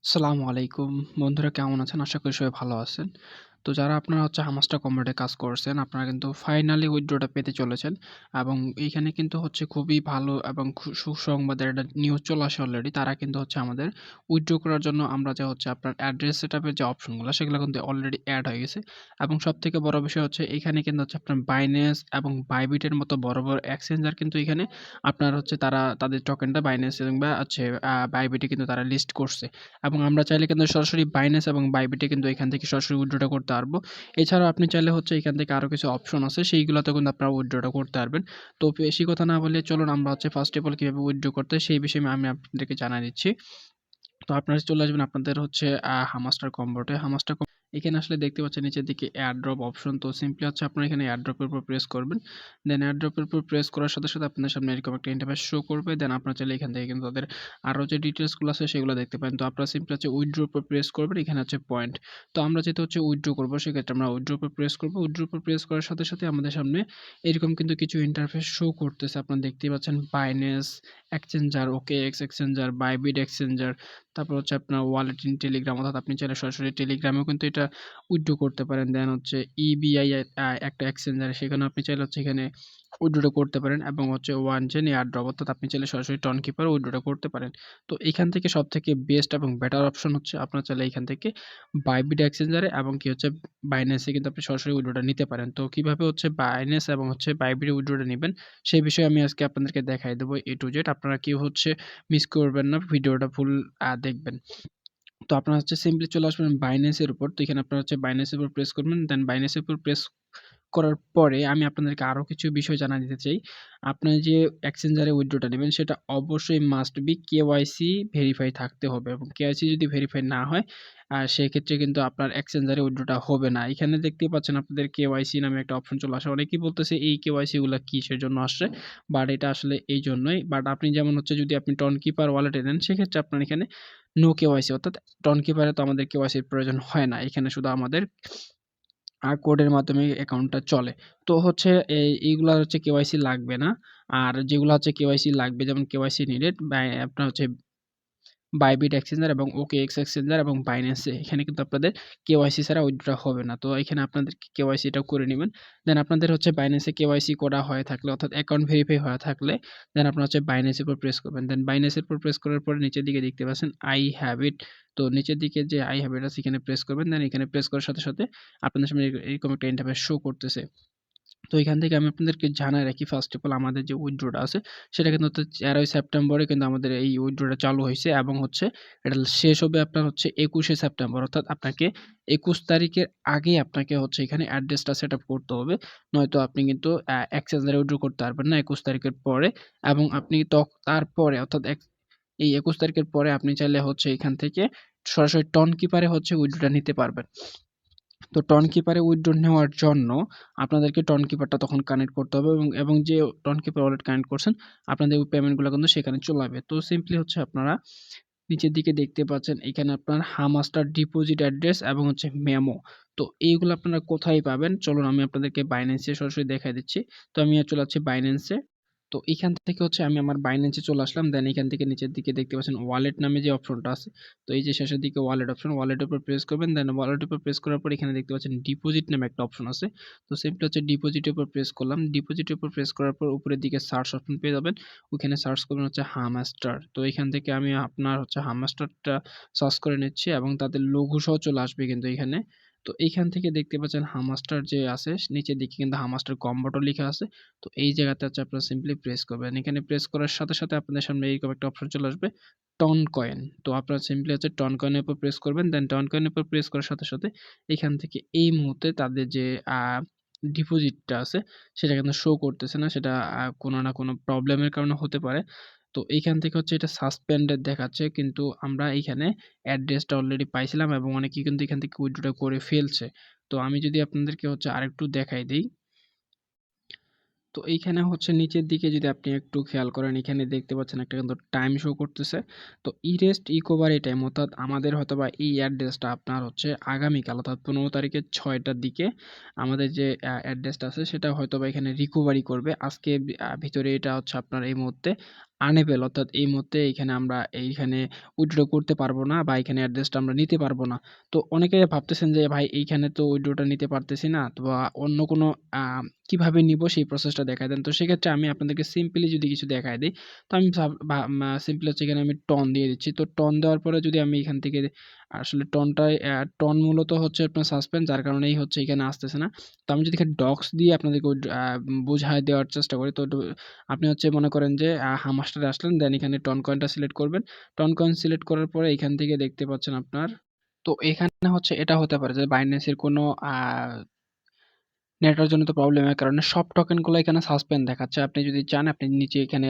আসসালামু আলাইকুম। বন্ধুরা কেমন আছেন? আশা করি সবাই ভালো আছেন। তো যারা আপনারা হামাস্টার কমোডে কাজ করছেন, আপনারা কিন্তু ফাইনালি উইথড্রটা পেতে চলেছেন এবং এইখানে কিন্তু খুবই ভালো এবং সুসংবাদের একটা নিউজ চলে আসে অলরেডি। তারা কিন্তু আমাদের উইথড্র করার জন্য আমরা আপনার অ্যাড্রেস সেটআপের যে অপশনগুলো সেগুলো কিন্তু অলরেডি এড হয়ে গেছে এবং সবথেকে বড় বিষয় এখানে কিন্তু আপনার Binance এবং Bybit এর মতো বড়, বড় এক্সচেঞ্জার কিন্তু এখানে আপনার তারা তাদের টোকেনটা Binance বা Bybit এ কিন্তু তারা লিস্ট করছে। এবং আমরা চাইলে কিন্তু সরাসরি Binance এবং Bybit এ কিন্তু এখান থেকে সরাসরি উইথড্রটা করতে পারবো। এছাড়াও আপনি চাইলে এখান থেকে আরো কিছু অপশন আছে সেইগুলাতেও কিন্তু আপনারা উইথড্রটা করতে পারবেন। তো বেশি কথা না বলে চলুন আমরা ফার্স্ট অফ অল কিভাবে উইথড্র করতে হয় সেই বিষয়ে আমি আপনাদেরকে জানায় দিচ্ছি। তো আপনারা চলে আসবেন আপনাদের হামাস্টার কম্বোতে। এখানে আসলে দেখতে পাচ্ছেন নিচের দিকে এয়ারড্রপ অপশন। তো সিম্পলি আপনারা এখানে এয়ারড্রপের উপর প্রেস করবেন। দেন এয়ারড্রপের উপর প্রেস করার সাথে, সাথে আপনাদের সামনে এরকম একটা ইন্টারফেস শো করবে। দেন আপনারা চাইলে এখান থেকে কিন্তু তাদের আরো যে ডিটেইলস গুলো আছে সেগুলো দেখতে পারেন। তো আপনারা সিম্পলি উইথড্র উপর প্রেস করবেন। এখানে পয়েন্ট। তো আমরা যেহেতু উইথড্র করব সেক্ষেত্রে আমরা উইথড্র উপর প্রেস করব। উইথড্র উপর প্রেস করার সাথে, সাথে আমাদের সামনে এরকম কিন্তু কিছু ইন্টারফেস শো করতেছে। আপনারা দেখতেই পাচ্ছেন Binance exchanger, OKX exchanger, Bybit exchanger, তারপর আপনার ওয়ালেট ইন টেলিগ্রাম, অর্থাৎ আপনি চাইলে সরাসরি টেলিগ্রামেও কিন্তু এটা উইথড্র করতে পারেন। দেন EBI একটা এক্সচেঞ্জার, সেখানেও আপনি চাইলে এখানে উইথড্র করতে পারেন এবং ওয়ান চেইন এয়ারড্রপ, অর্থাৎ আপনি চাইলে সরাসরি টন কিপার উইথড্র করতে পারেন। তো এখান থেকে সবথেকে বেস্ট এবং বেটার অপশন আপনার চাইলে এখান থেকে Bybit এক্সচেঞ্জারে এবং Binance এ কিন্তু আপনি সরাসরি উইথড্রটা নিতে পারেন। তো কিভাবে Binance এবং Bybit এ উইথড্রটা নিবেন সেই বিষয়ে আমি আজকে আপনাদেরকে দেখাই দেব A to Z। আপনারা কেউ মিস করবেন না, ভিডিওটা ফুল দেখবেন। তো আপনারা সিম্পলি চলে আসবেন Binance এর উপর। তো এখানে আপনারা Binance এর উপর প্রেস করবেন। দেন Binance এর উপর প্রেস করার পরে আমি আপনাদেরকে আরো কিছু বিষয় জানায় দিতে চাই। আপনি যে এক্সচেঞ্জারে উইথড্রটা নিবেন সেটা অবশ্যই মাস্ট বি KYC ভেরিফাই থাকতে হবে এবং KYC যদি ভেরিফাই না হয় সেক্ষেত্রে কিন্তু আপনার এক্সচেঞ্জারে উইথড্রটা হবে না। এখানে দেখতেই পাচ্ছেন আপনাদের KYC নামে একটা অপশন চলে আসে। অনেকেই বলতেছে এই KYC গুলা কিসের জন্য আসছে? বাট এটা আসলে এইজন্যই। বাট আপনি যেমন যদি আপনি টন কিপার ওয়ালেটে নেন সেক্ষেত্রে আপনার এখানে নো KYC, অর্থাৎ টন কিপারে তো আমাদের KYC এর প্রয়োজন হয় না। এখানে শুধু আমাদের কোডের মাধ্যমে অ্যাকাউন্টটা চলে। তো এইগুলা KYC লাগবে না। আর যেগুলা KYC লাগবে, যেমন KYC নিডেড আপনার Bybit এক্সচেঞ্জার এবং OKX এক্সচেঞ্জার এবং Binance এ এখানে কিন্তু আপনাদের KYC ছাড়া উইথড্র হবে না। তো এখানে আপনাদের KYC টাও করে নিবেন। দেন আপনাদের Binance এ KYC করা হয়ে থাকলে, অর্থাৎ অ্যাকাউন্ট ভেরিফাই হয়ে থাকলে দেন আপনারা Binance এর উপর প্রেস করবেন। দেন Binance এর উপর প্রেস করার পরে নিচের দিকে দেখতে পাচ্ছেন I have it। তো নিচের দিকে যে I have it আছে এখানে প্রেস করবেন। দেন এখানে প্রেস করার সাথে, সাথে আপনাদের সামনে এরকম একটা ইন্টারফেস শো করতেছে। তো এখান থেকে আমি আপনাদেরকে জানায় রাখি ফার্স্ট অফ অল আমাদের যে উইথড্রটা আছে সেটা কিন্তু 13ই সেপ্টেম্বরে কিন্তু আমাদের এই উইথড্রটা চালু হইছে এবং এটা শেষ হবে আপনার 21শে সেপ্টেম্বর, অর্থাৎ আপনাকে 21 তারিখের আগে আপনাকে এখানে অ্যাড্রেসটা সেটআপ করতে হবে। নয়তো আপনি কিন্তু এক্সচেঞ্জারে উইথড্র করতে পারবেন না 21 তারিখের পরে। এবং আপনি তারপরে, অর্থাৎ এই 21 তারিখের পরে আপনি চাইলে এখান থেকে সরাসরি টন কিপারে উইথড্রটা নিতে পারবেন। তো টন কিপারে উইথড্র নেওয়ার জন্য আপনাদেরকে টন কিপারটা তখন কানেক্ট করতে হবে এবং যে টন কিপার ওয়ালেট কানেক্ট করছেন আপনাদের ওই পেমেন্টগুলো কিন্তু সেখানে চলে আসবে। তো সিম্পলি আপনারা নিচের দিকে দেখতে পাচ্ছেন এখানে আপনার হামাস্টার ডিপোজিট অ্যাড্রেস এবং মেমো। তো এইগুলো আপনারা কোথায় পাবেন চলুন আমি আপনাদেরকে Binance এ সরাসরি দেখাই দিচ্ছি। তো আমি চলে যাচ্ছি Binance এ। তো এখান থেকে আমি আমার Binance এ চলে আসলাম। দেন এখান থেকে নিচের দিকে দেখতে পাচ্ছেন ওয়ালেট নামে যে অপশনটা আছে। তো এই যে শেষের দিকে ওয়ালেট অপশন, ওয়ালেটের উপর প্রেস করবেন। দেন ওয়ালেটের উপর প্রেস করার পর এখানে দেখতে পাচ্ছেন ডিপোজিট নামে একটা অপশন আছে। তো সিম্পলি ডিপোজিটের উপর প্রেস করলাম। ডিপোজিটের উপর প্রেস করার পর উপরের দিকে সার্চ অপশন পেয়ে যাবেন। ওখানে সার্চ করবেন হামাস্টার। তো এখান থেকে আমি আপনার হামাস্টারটা সার্চ করে নিচ্ছি এবং তাদের লোগো সহ চলে আসবে কিন্তু এখানে। তো এইখান থেকে দেখতে পাচ্ছেন হামাস্টার যে আছে নিচের দিকে কিন্তু হামাস্টার কম্বোটো লেখা আছে। তো এই জায়গাতে আপনারা সিম্পলি প্রেস করবেন। এখানে প্রেস করার সাথে, সাথে আপনাদের সামনে এরকম একটা অপশন চলে আসবে টন কয়েন। তো আপনারা সিম্পলি টন কয়েনের উপর প্রেস করবেন। দেন টন কয়েনের উপর প্রেস করার সাথে, সাথে এখান থেকে এই মুহূর্তে তাদের যে ডিপোজিটটা আছে সেটা কিন্তু শো করতেছে না। সেটা কোনো না কোনো প্রবলেমের কারণে হতে পারে। তো এইখান থেকে এটা সাসপেন্ডেড দেখাচ্ছে, কিন্তু আমরা এইখানে অ্যাড্রেসটা অলরেডি পাইছিলাম এবং অনেকেই কিন্তু এখান থেকে উইথড্র করে ফেলছে। তো আমি যদি আপনাদেরকে আরেকটু দেখাই দেই। তো এইখানে নিচের দিকে যদি আপনি একটু খেয়াল করেন এখানে দেখতে পাচ্ছেন একটা কিন্তু টাইম শো করতেছে। তো ইরেস্ট ইকোভারি টাইম, অর্থাৎ আমাদের হয়তোবা এই অ্যাড্রেসটা আপনার আগামীকাল, অর্থাৎ 15 তারিখের 6টার দিকে আমাদের যে অ্যাড্রেসটা আছে সেটা হয়তোবা এখানে রিকভারি করবে। আজকে ভিতরে এটা আপনার এই মুহূর্তে আনএবল, অর্থাৎ এই মুহূর্তে এখানে আমরা এইখানে উইথড্র করতে পারবো না বা এখানে অ্যাড্রেসটা আমরা নিতে পারবো না। তো অনেকে ভাবতেছেন যে ভাই এইখানে তো উইথড্রটা নিতে পারতেছি না, তো বা অন্য কোনো কিভাবে নিবো সেই প্রসেসটা দেখায় দেন। তো সেক্ষেত্রে আমি আপনাদেরকে সিম্পলি যদি কিছু দেখায় দিই, তো আমি সিম্পলি হচ্ছে এখানে আমি টন দিয়ে দিচ্ছি। তো টন দেওয়ার পরে যদি আমি এখান থেকে আসলে টনটায় টন মূলত হচ্ছে আপনার সাসপেন্ড, যার কারণেই হচ্ছে এখানে আসতেছে না। তো আমি যদি এখানে ডক্স দিয়ে আপনাদেরকে বুঝায় দেওয়ার চেষ্টা করি, তো আপনি হচ্ছে মনে করেন যে হামাস্টারে আসলেন, দেন এখানে টন কয়েনটা সিলেক্ট করবেন। টন কয়েন সিলেক্ট করার পরে এখান থেকে দেখতে পাচ্ছেন আপনার, তো এখানে হচ্ছে এটা হতে পারে যে বাইন্যান্সের কোনো নেটওয়ার্কজনিত প্রবলেমের কারণে সব টোকেনগুলো এখানে সাসপেন্ড দেখাচ্ছে। আপনি যদি চান আপনি নিচে এখানে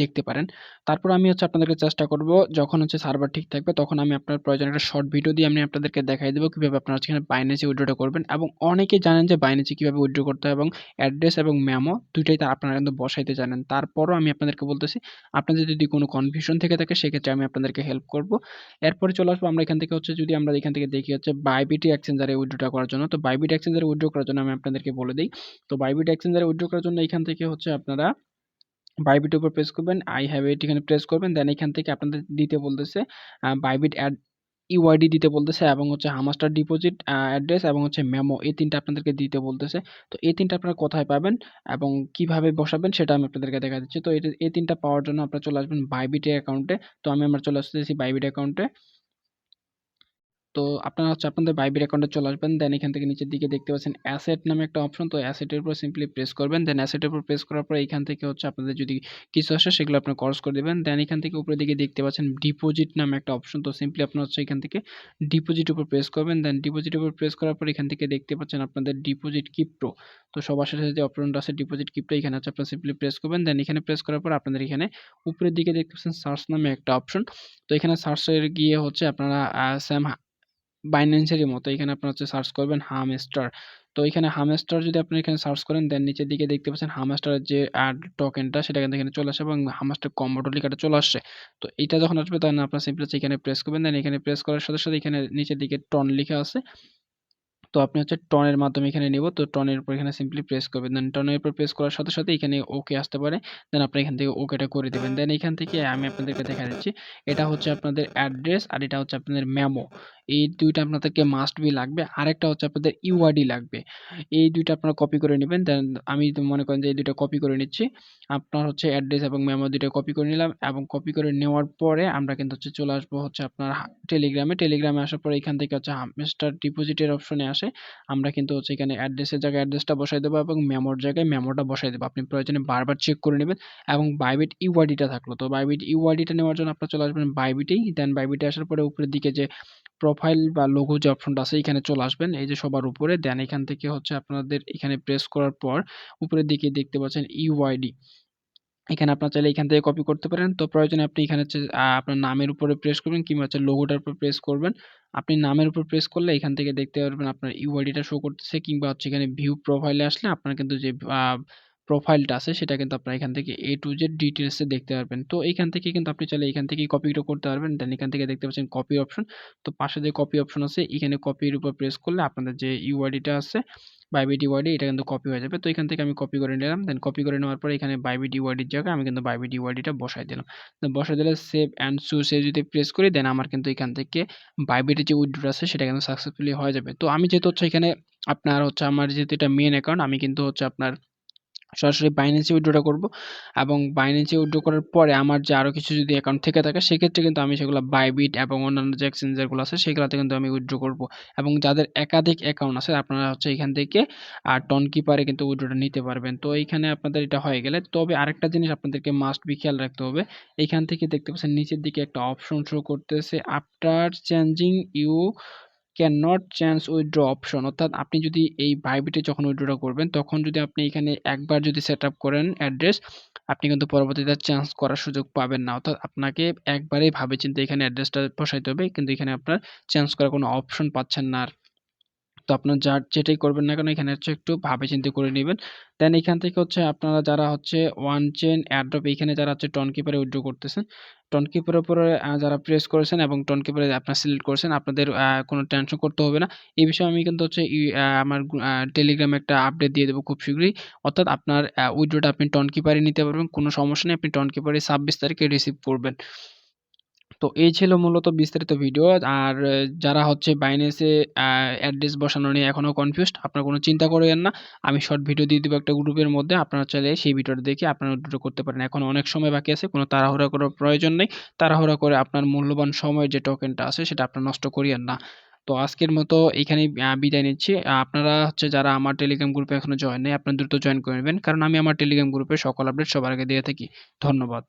দেখতে পারেন। তারপর আমি হচ্ছে আপনাদেরকে চেষ্টা করব, যখন হচ্ছে সার্ভার ঠিক থাকবে তখন আমি আপনার প্রয়োজনে একটা শর্ট ভিডিও দিয়ে আমি আপনাদেরকে দেখাই দেব কিভাবে আপনারা হচ্ছে এখানে বাইন্যান্সে উইথড্রটা করবেন। এবং অনেকেই জানেন যে বাইন্যান্সে কিভাবে উইথড্র করতে হয়, এবং অ্যাড্রেস এবং মেমো দুইটাই আপনারা কিন্তু বসাইতে জানেন। তারপরও আমি আপনাদেরকে বলতেছি, আপনাদের যদি কোনো কনফিউশন থেকে থাকে সেক্ষেত্রে আমি আপনাদেরকে হেল্প করব। এরপরে চলে আসবো আমরা এখান থেকে হচ্ছে, যদি আমরা এখান থেকে দেখি হচ্ছে বাইবিটি এক্সচেঞ্জারে উইথড্রটা করার জন্য। তো বাইবিট এক্সচেঞ্জারে উইথড্র করার জন্য আমি আপনাদেরকে বলে দেই। তো বাইবিট এক্সচেঞ্জারে উইথড্র করার জন্য এখান থেকে হচ্ছে আপনারা বাইবিটের উপর প্রেস করবেন, আই হ্যাভ ইট এখানে প্রেস করবেন। দেন এখান থেকে আপনাদের দিতে বলতেছে বাইবিট অ্যাড ইউআইডি দিতে বলতেছে, এবং হচ্ছে হামাস্টার ডিপোজিট অ্যাড্রেস এবং হচ্ছে মেমো, এই তিনটা আপনাদেরকে দিতে বলতেছে। তো এই তিনটা আপনারা কোথায় পাবেন এবং কিভাবে বসাবেন সেটা আমি আপনাদেরকে দেখা দিচ্ছি। তো এই তিনটা পাওয়ার জন্য আপনারা চলে আসবেন বাইবিটের অ্যাকাউন্টে। তো আমরা চলে আসতেছি বাইবিট অ্যাকাউন্টে। তো আপনারা হচ্ছে আপনাদের বাইবিট অ্যাকাউন্টে চলে আসবেন। দেন এখান থেকে নিচের দিকে দেখতে পাচ্ছেন অ্যাসেট নামে একটা অপশন। তো অ্যাসেটের উপর সিম্পলি প্রেস করবেন। দেন অ্যাসেটের উপর প্রেস করার পর এখান থেকে হচ্ছে আপনাদের যদি কিছু আসে সেগুলো আপনারা ক্রস করে দিবেন। দেন এখান থেকে উপরের দিকে দেখতে পাচ্ছেন ডিপোজিট নামে একটা অপশন। তো সিম্পলি আপনারা হচ্ছে এখান থেকে ডিপোজিট উপর প্রেস করবেন। দেন ডিপোজিট উপর প্রেস করার পর এখান থেকে দেখতে পাচ্ছেন আপনাদের ডিপোজিট ক্রিপ্টো। তো সবার সাথে যে অপশনটা আছে ডিপোজিট ক্রিপ্টো, এখানে হচ্ছে আপনারা সিম্পলি প্রেস করবেন। দেন এখানে প্রেস করার পর আপনাদের এখানে উপরের দিকে দেখতে পাচ্ছেন সার্চ নামে একটা অপশন। তো এখানে সার্চের গিয়ে হচ্ছে আপনারা সেম বাইন্যান্সেরই মতো এখানে আপনারা হচ্ছে সার্চ করবেন হামস্টার। তো এখানে হামস্টার যদি আপনি এখানে সার্চ করেন, দেন নিচের দিকে দেখতে পাচ্ছেন হামস্টারের যে টোকেনটা সেটা কিন্তু এখানে চলে আসে এবং হামস্টার কম্বোটো লেখাটা চলে আসছে। তো এটা যখন আসবে তখন আপনারা সিম্পলি এখানে প্রেস করবেন। দেন এখানে প্রেস করার সাথে সাথে এখানে নিচের দিকে টন লেখা আছে। তো আপনি হচ্ছে টনের মাধ্যমে এখানে নিব। তো টনের উপর এখানে সিম্পলি প্রেস করবেন। দেন টনের উপর প্রেস করার সাথে সাথে এখানে ওকে আসতে পারে। দেন আপনি এখান থেকে ওকেটা করে দিবেন। দেন এখান থেকে আমি আপনাদেরকে দেখা দিচ্ছি। এটা হচ্ছে আপনাদের অ্যাড্রেস আর এটা হচ্ছে আপনাদের মেমো। এই ২ টা আপনাদেরকে মাস্ট বি লাগবে। আরেকটা হচ্ছে আপনাদের ইউআইডি লাগবে। এই ২ টা আপনারা কপি করে নিবেন। দেন আমি তো মনে করেন যে এই ২ টা কপি করে নিচ্ছি। আপনার হচ্ছে অ্যাড্রেস এবং মেমো ২ টা কপি করে নিলাম, এবং কপি করে নেওয়ার পরে আমরা কিন্তু হচ্ছে চলে আসবো হচ্ছে আপনার টেলিগ্রামে। টেলিগ্রামে আসার পরে এখান থেকে হচ্ছে হামস্টার ডিপোজিটের অপশনে আসে আমরা কিন্তু হচ্ছে এখানে অ্যাড্রেসের জায়গায় অ্যাড্রেসটা বসাই দেবো এবং মেমোর জায়গায় মেমোটা বসাই দেবো। আপনি প্রয়োজনে বারবার চেক করে নেবেন। এবং বাইবিট ইউআইডিটা থাকলো, তো বাইবিট ইউআইডিটা নেওয়ার জন্য আপনারা চলে আসবেন বাইবিটেই। দেন বাইবিটে আসার পরে উপরের দিকে যে প্রোফাইল বা লোগো যে অপশনটা আছে এখানে চলে আসবেন, এই যে সবার উপরে। দেন এখান থেকে হচ্ছে আপনাদের এখানে প্রেস করার পর উপরের দিকে দেখতে পাচ্ছেন ইউআইডি। এখানে আপনার চাইলে এখান থেকে কপি করতে পারেন। তো প্রয়োজনে আপনি এখানে হচ্ছে আপনার নামের উপরে প্রেস করবেন কিংবা হচ্ছে লোগোটার উপর প্রেস করবেন। আপনি নামের উপর প্রেস করলে এখান থেকে দেখতে পারবেন আপনার ইউআইডিটা শো করতেছে, কিংবা হচ্ছে এখানে ভিউ প্রোফাইলে আসলে আপনার কিন্তু যে প্রোফাইলটা আছে সেটা কিন্তু আপনার এখান থেকে A to Z ডিটেইলস এ দেখতে পারবেন। তো এইখান থেকে কিন্তু আপনি চাইলে এখান থেকেই কপিটা করতে পারবেন। দেন এখান থেকে দেখতে পাচ্ছেন কপি অপশন। তো পাশে যে কপি অপশন আছে এখানে কপির উপর প্রেস করলে আপনাদের যে ইউআইডিটা আছে বাইবিট ইউআইডি, এটা কিন্তু কপি হয়ে যাবে। তো এখান থেকে আমি কপি করে নিলাম। দেন কপি করে নেওয়ার পরে এখানে বাইবিট ইউআইডির জায়গায় আমি কিন্তু বাইবিট ইউআইডিটা বসাই দিলাম। তো বসাই দিলে সেভ অ্যান্ড সুসে যদি প্রেস করি, দেন আমার কিন্তু এখান থেকে বাইবিটের যে উইথড্র আছে সেটা কিন্তু সাকসেসফুলি হয়ে যাবে। তো আমি যেহেতু হচ্ছে এখানে আপনার হচ্ছে আমার যেহেতু এটা মেইন অ্যাকাউন্ট, আমি কিন্তু হচ্ছে আপনার সরাসরি বাইন্যান্সে উইথড্রটা করব, এবং বাইন্যান্সে উইথড্র করার পরে আমার যে আরো কিছু যদি অ্যাকাউন্ট থেকে থাকে সেক্ষেত্রে কিন্তু আমি সেগুলো বাইবিট এবং অন্যান্য যে এক্সচেঞ্জার গুলো আছে সেগুলোতে কিন্তু আমি উইথড্র করব। এবং যাদের একাধিক অ্যাকাউন্ট আছে আপনারা হচ্ছে এখান থেকে টন কিপারে কিন্তু উইথড্রটা নিতে পারবেন। তো এইখানে আপনাদের এটা হয়ে গেলে, তবে আরেকটা জিনিস আপনাদেরকে মাস্ট বি খেয়াল রাখতে হবে। এইখান থেকে দেখতে পাচ্ছেন নিচের দিকে একটা অপশন শো করতেছে after changing you can not change withdraw option, অর্থাৎ আপনি যদি এই বাইবিটে যখন উইথড্র করবেন তখন যদি আপনি এখানে একবার যদি সেট আপ করেন অ্যাড্রেস, আপনি কিন্তু পরবর্তীতে চেঞ্জ করার সুযোগ পাবেন না। অর্থাৎ আপনাকে একবারেই ভাবে চিন্তে এখানে অ্যাড্রেসটা বসাইতে হবে, কিন্তু এখানে আপনার চেঞ্জ করার কোনো অপশন পাচ্ছেন না আর। তো আপনার যেটাই করবেন না কেন এখানে হচ্ছে একটু ভাবে চিন্তে করে নেবেন। দেন এখান থেকে হচ্ছে আপনারা যারা হচ্ছে ওয়ান চেইন এয়ারড্রপ, এখানে যারা হচ্ছে টন কিপারে উইথড্র করতেছেন, টোন কিপারের উপরে যারা প্রেস করেছেন এবং টোন কিপারে আপনারা সিলেক্ট করেছেন, আপনাদের কোনো টেনশন করতে হবে না। এই বিষয়ে আমি কিন্তু হচ্ছে আমার টেলিগ্রামে একটা আপডেট দিয়ে দেবো খুব শীঘ্রই। অর্থাৎ আপনার উইথড্রটা আপনি টোন কিপারে নিতে পারবেন, কোনো সমস্যা নেই। আপনি টোন কিপারে 26 তারিখে রিসিভ করবেন। তো এই ছিল মূলত বিস্তারিত ভিডিও। আর যারা হচ্ছে বাইন্যান্সে অ্যাড্রেস বসানো নিয়ে এখনো কনফিউজড, আপনারা কোনো চিন্তা করিয়েন না। আমি শর্ট ভিডিও দিয়ে দিব একটা গ্রুপের মধ্যে। আপনারা চাইলে সেই ভিডিওটা দেখে আপনারা উইথড্র করতে পারেন। এখন অনেক সময় বাকি আছে। কোনো তাড়াহুড়া করার প্রয়োজন নেই। তাড়াহুড়া করে আপনার মূল্যবান সময়ের যে টোকেনটা আছে সেটা আপনারা নষ্ট করিয়েন না। তো আজকের মতো এখানেই বিদায় নিচ্ছি। আপনারা হচ্ছে যারা আমার টেলিগ্রাম গ্রুপে এখনো জয়েন নেই, আপনারা দ্রুত জয়েন করে নেবেন। কারণ আমি আমার টেলিগ্রাম গ্রুপে সকল আপডেট সবার আগে দিয়ে থাকি। ধন্যবাদ।